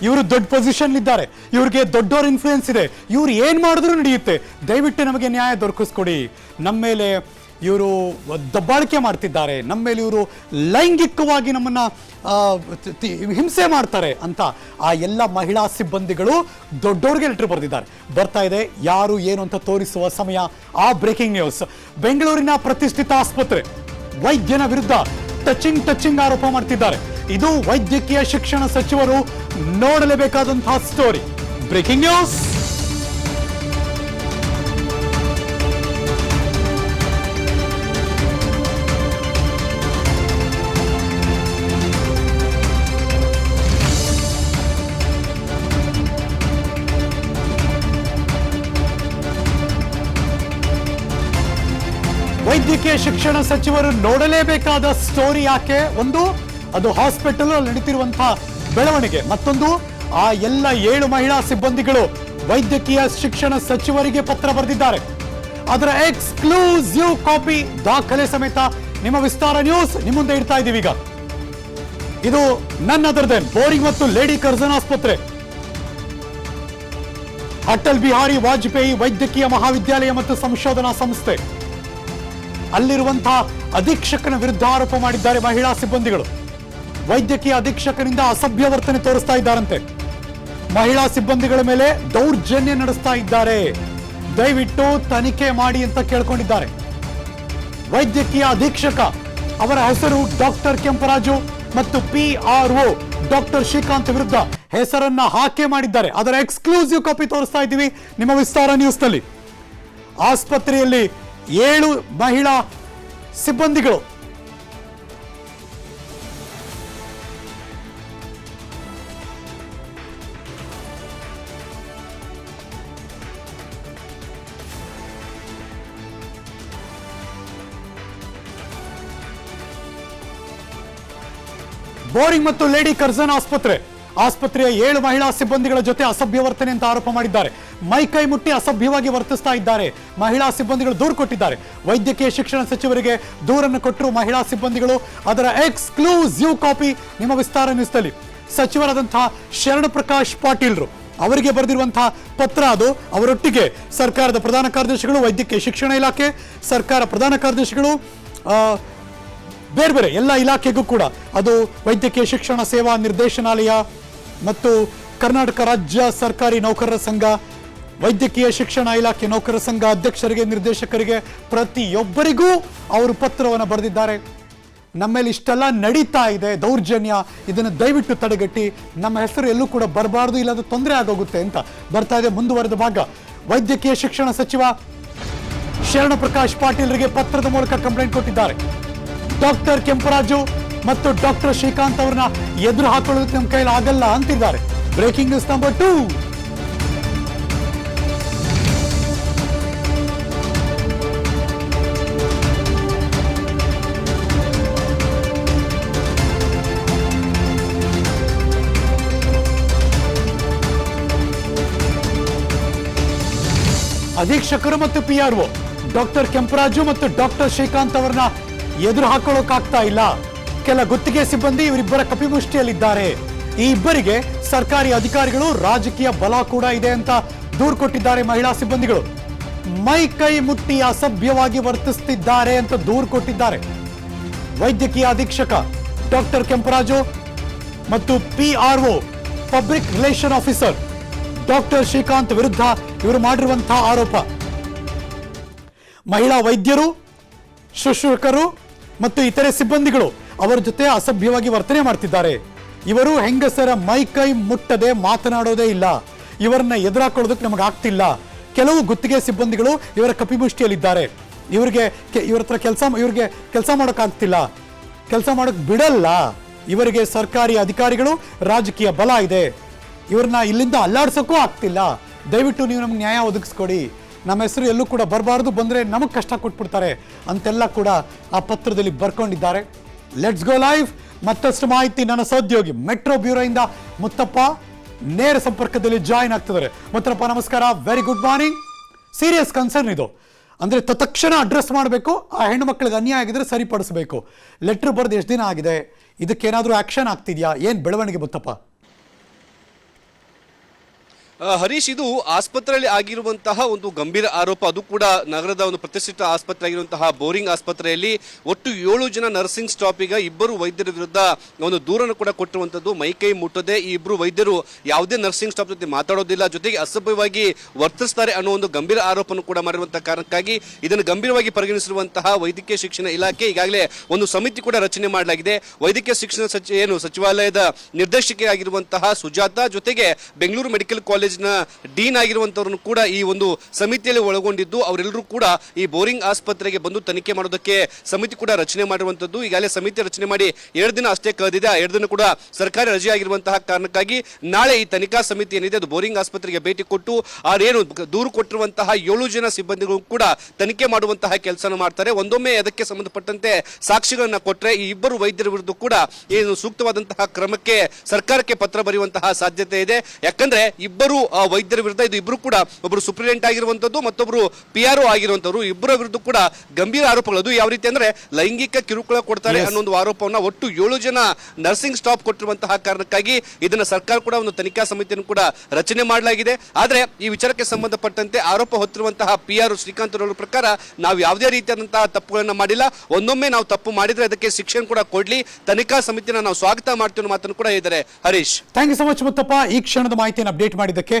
ಇವರು ದೊಡ್ಡ ಪೊಸಿಷನ್ ಇದ್ದಾರೆ, ಇವ್ರಿಗೆ ದೊಡ್ಡವ್ರ ಇನ್ಫ್ಲೂಯೆನ್ಸ್ ಇದೆ, ಇವ್ರು ಏನು ಮಾಡಿದ್ರು ನಡೆಯುತ್ತೆ, ದಯವಿಟ್ಟು ನಮಗೆ ನ್ಯಾಯ ದೊರಕಿಸ್ಕೊಡಿ, ನಮ್ಮ ಮೇಲೆ ಇವರು ದಬ್ಬಾಳಿಕೆ ಮಾಡ್ತಿದ್ದಾರೆ, ನಮ್ಮ ಮೇಲೆ ಇವರು ಲೈಂಗಿಕವಾಗಿ ನಮ್ಮನ್ನು ಹಿಂಸೆ ಮಾಡ್ತಾರೆ ಅಂತ ಆ ಎಲ್ಲ ಮಹಿಳಾ ಸಿಬ್ಬಂದಿಗಳು ದೊಡ್ಡವ್ರಿಗೆ ಲೆಟರ್ ಬರೆದಿದ್ದಾರೆ. ಬರ್ತಾ ಇದೆ ಯಾರು ಏನು ಅಂತ ತೋರಿಸುವ ಸಮಯ. ಆ ಬ್ರೇಕಿಂಗ್ ನ್ಯೂಸ್. ಬೆಂಗಳೂರಿನ ಪ್ರತಿಷ್ಠಿತ ಆಸ್ಪತ್ರೆ ವೈದ್ಯನ ವಿರುದ್ಧ ಟಚಿಂಗ್ ಆರೋಪ ಮಾಡ್ತಿದ್ದಾರೆ. ಇದು ವೈದ್ಯಕೀಯ ಶಿಕ್ಷಣ ಸಚಿವರು ನೋಡಲೇಬೇಕಾದಂತಹ ಸ್ಟೋರಿ. Breaking news. ವೈದ್ಯಕೀಯ ಶಿಕ್ಷಣ ಸಚಿವರು ನೋಡಲೇಬೇಕಾದ ಸ್ಟೋರಿ ಯಾಕೆ? ಒಂದು, ಅದು ಹಾಸ್ಪಿಟಲ್ ಅಲ್ಲಿ ನಡೀತಿರುವಂತಹ ಬೆಳವಣಿಗೆ. ಮತ್ತೊಂದು, ಆ ಎಲ್ಲ 7 ಮಹಿಳಾ ಸಿಬ್ಬಂದಿಗಳು ವೈದ್ಯಕೀಯ ಶಿಕ್ಷಣ ಸಚಿವರಿಗೆ ಪತ್ರ ಬರೆದಿದ್ದಾರೆ. ಅದರ ಎಕ್ಸ್ಕ್ಲೂಸಿವ್ ಕಾಪಿ ದಾಖಲೆ ಸಮೇತ ನಿಮ್ಮ ವಿಸ್ತಾರ ನ್ಯೂಸ್ ನಿಮ್ಮ ಮುಂದೆ ಇಡ್ತಾ ಇದ್ದೀವಿ. ಈಗ ಇದು ನನ್ ಅದರ್ ದೆನ್ ಬೋರಿಂಗ್ ಮತ್ತು ಲೇಡಿ ಕರ್ಜನ್ ಆಸ್ಪತ್ರೆ, ಅಟಲ್ ಬಿಹಾರಿ ವಾಜಪೇಯಿ ವೈದ್ಯಕೀಯ ಮಹಾವಿದ್ಯಾಲಯ ಮತ್ತು ಸಂಶೋಧನಾ ಸಂಸ್ಥೆ. ಅಲ್ಲಿರುವಂತಹ ಅಧೀಕ್ಷಕನ ವಿರುದ್ಧ ಆರೋಪ ಮಾಡಿದ್ದಾರೆ ಮಹಿಳಾ ಸಿಬ್ಬಂದಿಗಳು. ವೈದ್ಯಕೀಯ ಅಧೀಕ್ಷಕನಿಂದ ಅಸಭ್ಯ ವರ್ತನೆ ತೋರಿಸ್ತಾ ಇದ್ದಾರಂತೆ, ಮಹಿಳಾ ಸಿಬ್ಬಂದಿಗಳ ಮೇಲೆ ದೌರ್ಜನ್ಯ ನಡೆಸ್ತಾ ಇದ್ದಾರೆ, ದಯವಿಟ್ಟು ತನಿಖೆ ಮಾಡಿ ಅಂತ ಕೇಳ್ಕೊಂಡಿದ್ದಾರೆ. ವೈದ್ಯಕೀಯ ಅಧೀಕ್ಷಕ ಅವರ ಹೆಸರು ಡಾಕ್ಟರ್ ಕೆಂಪರಾಜು ಮತ್ತು PRO ಡಾಕ್ಟರ್ ಶ್ರೀಕಾಂತ್ ವಿರುದ್ಧ ಹೆಸರನ್ನ ಹಾಕೆ ಮಾಡಿದ್ದಾರೆ. ಅದರ ಎಕ್ಸ್ಕ್ಲೂಸಿವ್ ಕಾಪಿ ತೋರಿಸ್ತಾ ಇದ್ದೀವಿ ನಿಮ್ಮ ವಿಸ್ತಾರ ನ್ಯೂಸ್ ನಲ್ಲಿ. ಆಸ್ಪತ್ರೆಯಲ್ಲಿ 7 ಮಹಿಳಾ ಸಿಬ್ಬಂದಿಗಳು ಬೋರಿಂಗ್ ಮತ್ತು ಲೇಡಿ ಕರ್ಜನ್ ಆಸ್ಪತ್ರೆಯ 7 ಮಹಿಳಾ ಸಿಬ್ಬಂದಿಗಳ ಜೊತೆ ಅಸಭ್ಯ ವರ್ತನೆ ಅಂತ ಆರೋಪ ಮಾಡಿದ್ದಾರೆ. ಮೈ ಕೈ ಮುಟ್ಟಿ ಅಸಭ್ಯವಾಗಿ ವರ್ತಿಸ್ತಾ ಇದ್ದಾರೆ. ಮಹಿಳಾ ಸಿಬ್ಬಂದಿಗಳು ದೂರು ಕೊಟ್ಟಿದ್ದಾರೆ. ವೈದ್ಯಕೀಯ ಶಿಕ್ಷಣ ಸಚಿವರಿಗೆ ದೂರನ್ನು ಕೊಟ್ಟರು ಮಹಿಳಾ ಸಿಬ್ಬಂದಿಗಳು. ಅದರ ಎಕ್ಸ್ಕ್ಲೂಸಿವ್ ಕಾಪಿ ನಿಮ್ಮ ವಿಸ್ತಾರ ನ್ಯೂಸ್ನಲ್ಲಿ. ಸಚಿವರಾದಂತಹ ಶರಣ್ ಪ್ರಕಾಶ್ ಪಾಟೀಲ್ರು ಅವರಿಗೆ ಬರೆದಿರುವಂತಹ ಪತ್ರ ಅದು. ಅವರೊಟ್ಟಿಗೆ ಸರ್ಕಾರದ ಪ್ರಧಾನ ಕಾರ್ಯದರ್ಶಿಗಳು, ವೈದ್ಯಕೀಯ ಶಿಕ್ಷಣ ಇಲಾಖೆ, ಸರ್ಕಾರ ಪ್ರಧಾನ ಕಾರ್ಯದರ್ಶಿಗಳು, ಬೇರೆ ಬೇರೆ ಎಲ್ಲ ಇಲಾಖೆಗೂ ಕೂಡ, ಅದು ವೈದ್ಯಕೀಯ ಶಿಕ್ಷಣ ಸೇವಾ ನಿರ್ದೇಶನಾಲಯ ಮತ್ತು ಕರ್ನಾಟಕ ರಾಜ್ಯ ಸರ್ಕಾರಿ ನೌಕರರ ಸಂಘ, ವೈದ್ಯಕೀಯ ಶಿಕ್ಷಣ ಇಲಾಖೆ ನೌಕರರ ಸಂಘ ಅಧ್ಯಕ್ಷರಿಗೆ, ನಿರ್ದೇಶಕರಿಗೆ, ಪ್ರತಿಯೊಬ್ಬರಿಗೂ ಅವರು ಪತ್ರವನ್ನು ಬರೆದಿದ್ದಾರೆ. ನಮ್ಮಲ್ಲಿ ಇಷ್ಟೆಲ್ಲ ನಡೀತಾ ಇದೆ ದೌರ್ಜನ್ಯ, ಇದನ್ನು ದಯವಿಟ್ಟು ತಡೆಗಟ್ಟಿ, ನಮ್ಮ ಹೆಸರು ಎಲ್ಲೂ ಕೂಡ ಬರಬಾರ್ದು, ಇಲ್ಲದ ತೊಂದರೆ ಆಗೋಗುತ್ತೆ ಅಂತ ಬರ್ತಾ ಇದೆ ಮುಂದುವರೆದ ಭಾಗ. ವೈದ್ಯಕೀಯ ಶಿಕ್ಷಣ ಸಚಿವ ಶರಣ ಪ್ರಕಾಶ್ ಪಾಟೀಲ್ರಿಗೆ ಪತ್ರದ ಮೂಲಕ ಕಂಪ್ಲೇಂಟ್ ಕೊಟ್ಟಿದ್ದಾರೆ. ಡಾಕ್ಟರ್ ಕೆಂಪರಾಜು ಮತ್ತು ಡಾಕ್ಟರ್ ಶ್ರೀಕಾಂತ್ ಅವ್ರನ್ನ ಎದುರು ಹಾಕೊಳ್ಳೋದಕ್ಕೆ ನಮ್ಮ ಕೈಲಿ ಆಗಲ್ಲ ಅಂತಿದ್ದಾರೆ. Breaking news number 2. ಅಧೀಕ್ಷಕರು ಮತ್ತು PRO ಡಾಕ್ಟರ್ ಕೆಂಪರಾಜು ಮತ್ತು ಡಾಕ್ಟರ್ ಶ್ರೀಕಾಂತ್ ಅವರನ್ನ ಎದುರು ಹಾಕೊಳ್ಳೋಕಾಗ್ತಾ ಇಲ್ಲ. ಕೆಲ ಗುತ್ತಿಗೆ ಸಿಬ್ಬಂದಿ ಇವರಿಬ್ಬರ ಕಪಿಮುಷ್ಟಿಯಲ್ಲಿದ್ದಾರೆ. ಈ ಇಬ್ಬರಿಗೆ ಸರ್ಕಾರಿ ಅಧಿಕಾರಿಗಳು ರಾಜಕೀಯ ಬಲ ಕೂಡ ಇದೆ ಅಂತ ದೂರು ಕೊಟ್ಟಿದ್ದಾರೆ ಮಹಿಳಾ ಸಿಬ್ಬಂದಿಗಳು. ಮೈ ಕೈ ಮುಟ್ಟಿ ಅಸಭ್ಯವಾಗಿ ವರ್ತಿಸುತ್ತಿದ್ದಾರೆ ಅಂತ ದೂರು ಕೊಟ್ಟಿದ್ದಾರೆ. ವೈದ್ಯಕೀಯ ಅಧೀಕ್ಷಕ ಡಾಕ್ಟರ್ ಕೆಂಪರಾಜು ಮತ್ತು PRO public relation officer doctor Srikanth ವಿರುದ್ಧ ಇವರು ಮಾಡಿರುವಂತಹ ಆರೋಪ. ಮಹಿಳಾ ವೈದ್ಯರು, ಶುಶ್ರೂಷಕರು ಮತ್ತು ಇತರೆ ಸಿಬ್ಬಂದಿಗಳು ಅವರ ಜೊತೆ ಅಸಭ್ಯವಾಗಿ ವರ್ತನೆ ಮಾಡ್ತಿದ್ದಾರೆ. ಇವರು ಹೆಂಗಸರ ಮೈ ಕೈ ಮುಟ್ಟದೆ ಮಾತನಾಡೋದೇ ಇಲ್ಲ. ಇವರನ್ನ ಎದುರಾಕೊಳ್ಳೋದಕ್ಕೆ ನಮಗೆ ಆಗ್ತಿಲ್ಲ. ಕೆಲವು ಗುತ್ತಿಗೆ ಸಿಬ್ಬಂದಿಗಳು ಇವರ ಕಪಿಮುಷ್ಟಿಯಲ್ಲಿದ್ದಾರೆ. ಇವ್ರ ಹತ್ರ ಕೆಲಸ ಮಾಡೋಕ್ಕಾಗ್ತಿಲ್ಲ, ಕೆಲಸ ಮಾಡೋಕ್ ಬಿಡಲ್ಲ. ಇವರಿಗೆ ಸರ್ಕಾರಿ ಅಧಿಕಾರಿಗಳು ರಾಜಕೀಯ ಬಲ ಇದೆ. ಇವ್ರನ್ನ ಇಲ್ಲಿಂದ ಅಲ್ಲಾಡ್ಸೋಕ್ಕೂ ಆಗ್ತಿಲ್ಲ. ದಯವಿಟ್ಟು ನೀವು ನಮ್ಗೆ ನ್ಯಾಯ ಒದಗಿಸ್ಕೊಡಿ. ನಮ್ಮ ಹೆಸರು ಎಲ್ಲೂ ಕೂಡ ಬರಬಾರ್ದು, ಬಂದರೆ ನಮಗೆ ಕಷ್ಟ ಕೊಟ್ಬಿಡ್ತಾರೆ ಅಂತೆಲ್ಲ ಕೂಡ ಆ ಪತ್ರದಲ್ಲಿ ಬರ್ಕೊಂಡಿದ್ದಾರೆ. Let's go live. ಮತ್ತಷ್ಟು ಮಾಹಿತಿ ನನ್ನ ಸಹೋದ್ಯೋಗಿ ಮೆಟ್ರೋ ಬ್ಯೂರೋಯಿಂದ ಮುತ್ತಪ್ಪ ನೇರ ಸಂಪರ್ಕದಲ್ಲಿ ಜಾಯಿನ್ ಆಗ್ತಿದ್ದಾರೆ. ಮುತ್ತಪ್ಪ ನಮಸ್ಕಾರ, very good morning. Serious concern ಇದು. ಅಂದರೆ ತಕ್ಷಣ ಅಡ್ರೆಸ್ ಮಾಡಬೇಕು, ಆ ಹೆಣ್ಣು ಮಕ್ಕಳಿಗೆ ಅನ್ಯಾಯ ಆಗಿದ್ರೆ ಸರಿಪಡಿಸಬೇಕು. ಲೆಟ್ರ್ ಬರೆದು ಎಷ್ಟು ದಿನ ಆಗಿದೆ, ಇದಕ್ಕೇನಾದರೂ ಆ್ಯಕ್ಷನ್ ಆಗ್ತಿದೆಯಾ, ಏನು ಬೆಳವಣಿಗೆ ಮುತ್ತಪ್ಪ? ಹರೀಶ್, ಇದು ಆಸ್ಪತ್ರೆಯಲ್ಲಿ ಆಗಿರುವಂತಹ ಒಂದು ಗಂಭೀರ ಆರೋಪ. ಅದು ಕೂಡ ನಗರದ ಒಂದು ಪ್ರತಿಷ್ಠಿತ ಆಸ್ಪತ್ರೆ ಆಗಿರುವಂತಹ ಬೋರಿಂಗ್ ಆಸ್ಪತ್ರೆಯಲ್ಲಿ ಒಟ್ಟು 7 ಜನ ನರ್ಸಿಂಗ್ ಸ್ಟಾಫಿಗ 2 ವೈದ್ಯರ ವಿರುದ್ಧ ಒಂದು ದೂರನ್ನು ಕೂಡ ಕೊಟ್ಟಿರುವಂತದ್ದು. ಮೈಕೈ ಮುಟ್ಟದೆ ಈ 2 ವೈದ್ಯರು ಯಾವುದೇ ನರ್ಸಿಂಗ್ ಸ್ಟಾಫ್ ಜೊತೆ ಮಾತಾಡೋದಿಲ್ಲ, ಜೊತೆಗೆ ಅಸಭ್ಯವಾಗಿ ವರ್ತಿಸ್ತಾರೆ ಅನ್ನೋ ಒಂದು ಗಂಭೀರ ಆರೋಪವನ್ನು ಕೂಡ ಮಾಡಿರುವಂತಹ ಕಾರಣಕ್ಕಾಗಿ ಇದನ್ನು ಗಂಭೀರವಾಗಿ ಪರಿಗಣಿಸಿರುವಂತಹ ವೈದ್ಯಕೀಯ ಶಿಕ್ಷಣ ಇಲಾಖೆ ಈಗಾಗಲೇ ಒಂದು ಸಮಿತಿ ಕೂಡ ರಚನೆ ಮಾಡಲಾಗಿದೆ. ವೈದ್ಯಕೀಯ ಶಿಕ್ಷಣ ಸಚಿವಾಲಯದ ನಿರ್ದೇಶಕಿ ಆಗಿರುವಂತಹ ಸುಜಾತ ಜೊತೆಗೆ ಬೆಂಗಳೂರು ಮೆಡಿಕಲ್ ಕಾಲೇಜ್ ಡೀನ್ ಆಗಿರುವಂತವರನ್ನು ಕೂಡ ಈ ಒಂದು ಸಮಿತಿಯಲ್ಲಿ ಒಳಗೊಂಡಿದ್ದು ಅವರೆಲ್ಲರೂ ಕೂಡ ಈ ಬೋರಿಂಗ್ ಆಸ್ಪತ್ರೆಗೆ ಬಂದು ತನಿಖೆ ಮಾಡೋದಕ್ಕೆ ಸಮಿತಿ ಕೂಡ ರಚನೆ ಮಾಡಿರುವಂತದ್ದು. ಈಗಾಗಲೇ ಸಮಿತಿ ರಚನೆ ಮಾಡಿ 2 ದಿನ ಅಷ್ಟೇ ಕಳೆದಿದೆ. 2 ದಿನ ಕೂಡ ಸರ್ಕಾರಿ ರಜೆ ಆಗಿರುವಂತಹ ಕಾರಣಕ್ಕಾಗಿ ನಾಳೆ ಈ ತನಿಖಾ ಸಮಿತಿ ಏನಿದೆ ಅದು ಬೋರಿಂಗ್ ಆಸ್ಪತ್ರೆಗೆ ಭೇಟಿ ಕೊಟ್ಟು ಏನು ದೂರು ಕೊಟ್ಟಿರುವಂತಹ 7 ಜನ ಸಿಬ್ಬಂದಿಗಳು ಕೂಡ ತನಿಖೆ ಮಾಡುವಂತಹ ಕೆಲಸ ಮಾಡ್ತಾರೆ. ಒಂದೊಮ್ಮೆ ಅದಕ್ಕೆ ಸಂಬಂಧಪಟ್ಟಂತೆ ಸಾಕ್ಷಿಗಳನ್ನ ಕೊಟ್ಟರೆ ಈ 2 ವೈದ್ಯರ ವಿರುದ್ಧ ಕೂಡ ಏನು ಸೂಕ್ತವಾದಂತಹ ಕ್ರಮಕ್ಕೆ ಸರ್ಕಾರಕ್ಕೆ ಪತ್ರ ಬರೆಯುವಂತಹ ಸಾಧ್ಯತೆ ಇದೆ. ಯಾಕಂದ್ರೆ ಇಬ್ಬರು ವೈದ್ಯರ ವಿರುದ್ಧ, ಇದು ಇಬ್ಬರು ಕೂಡ ಒಬ್ಬರು ಸೂಪರಿಂಟೆಂಡೆಂಟ್ ಆಗಿರುವಂತದ್ದು, ಮತ್ತೊಬ್ಬರು PRO ಆಗಿರುವಂತವರು, ಇಬ್ಬರ ವಿರುದ್ಧ ಕೂಡ ಗಂಭೀರ ಆರೋಪಗಳು. ಅದು ಯಾವ ರೀತಿ ಅಂದ್ರೆ ಲೈಂಗಿಕ ಕಿರುಕುಳ ಕೊಡ್ತಾರೆ ಅನ್ನೋ ಒಂದು ಆರೋಪವನ್ನ ಒಟ್ಟು 7 ಜನ ನರ್ಸಿಂಗ್ ಸ್ಟಾಫ್ ಕೊಟ್ಟಿರುವಂತಹ ಕಾರಣಕ್ಕಾಗಿ ಇದನ್ನ ಸರ್ಕಾರ ಕೂಡ ಒಂದು ತನಿಖಾ ಸಮಿತಿಯನ್ನು ಕೂಡ ರಚನೆ ಮಾಡಲಾಗಿದೆ. ಆದ್ರೆ ಈ ವಿಚಾರಕ್ಕೆ ಸಂಬಂಧಪಟ್ಟಂತೆ ಆರೋಪ ಹೊತ್ತಿರುವಂತಹ PRO ಶ್ರೀಕಾಂತ್ ಅವರ ಪ್ರಕಾರ ನಾವು ಯಾವುದೇ ರೀತಿಯಾದಂತಹ ತಪ್ಪುಗಳನ್ನ ಮಾಡಿಲ್ಲ, ಒಂದೊಮ್ಮೆ ನಾವು ತಪ್ಪು ಮಾಡಿದ್ರೆ ಅದಕ್ಕೆ ಶಿಕ್ಷೆ ಕೂಡ ಕೊಡ್ಲಿ, ತನಿಖಾ ಸಮಿತಿನ ನಾವು ಸ್ವಾಗತ ಮಾಡ್ತೀವಿ ಅನ್ನೋ ಮಾತನ್ನು ಕೂಡ ಹೇಳಿದ್ದಾರೆ. Harish, thank you so much Muttappa, ಈ ಕ್ಷಣದ ಮಾಹಿತಿಯನ್ನು ಅಪ್ಡೇಟ್ ಮಾಡಿದ್ದಕ್ಕೆ.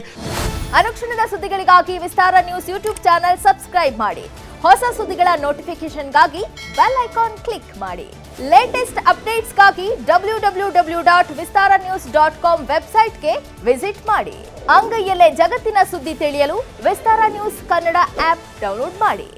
ಅನುಕ್ಷಣದ ಸುದ್ದಿಗಳಿಗಾಗಿ Vistara news YouTube channel subscribe ಮಾಡಿ. ಹೊಸ ಸುದ್ದಿಗಳ ನೋಟಿಫಿಕೇಶನ್ಗಾಗಿ ಬೆಲ್ ಐಕಾನ್ ಕ್ಲಿಕ್ ಮಾಡಿ. ಲೇಟೆಸ್ಟ್ ಅಪ್ಡೇಟ್ಸ್ಗಾಗಿ www.vistaranews.com ವೆಬ್ಸೈಟ್ಗೆ ವಿಸಿಟ್ ಮಾಡಿ. ಅಂಗೈಯಲ್ಲೇ ಜಗತ್ತಿನ ಸುದ್ದಿ ತಿಳಿಯಲು Vistara news Kannada app download ಮಾಡಿ.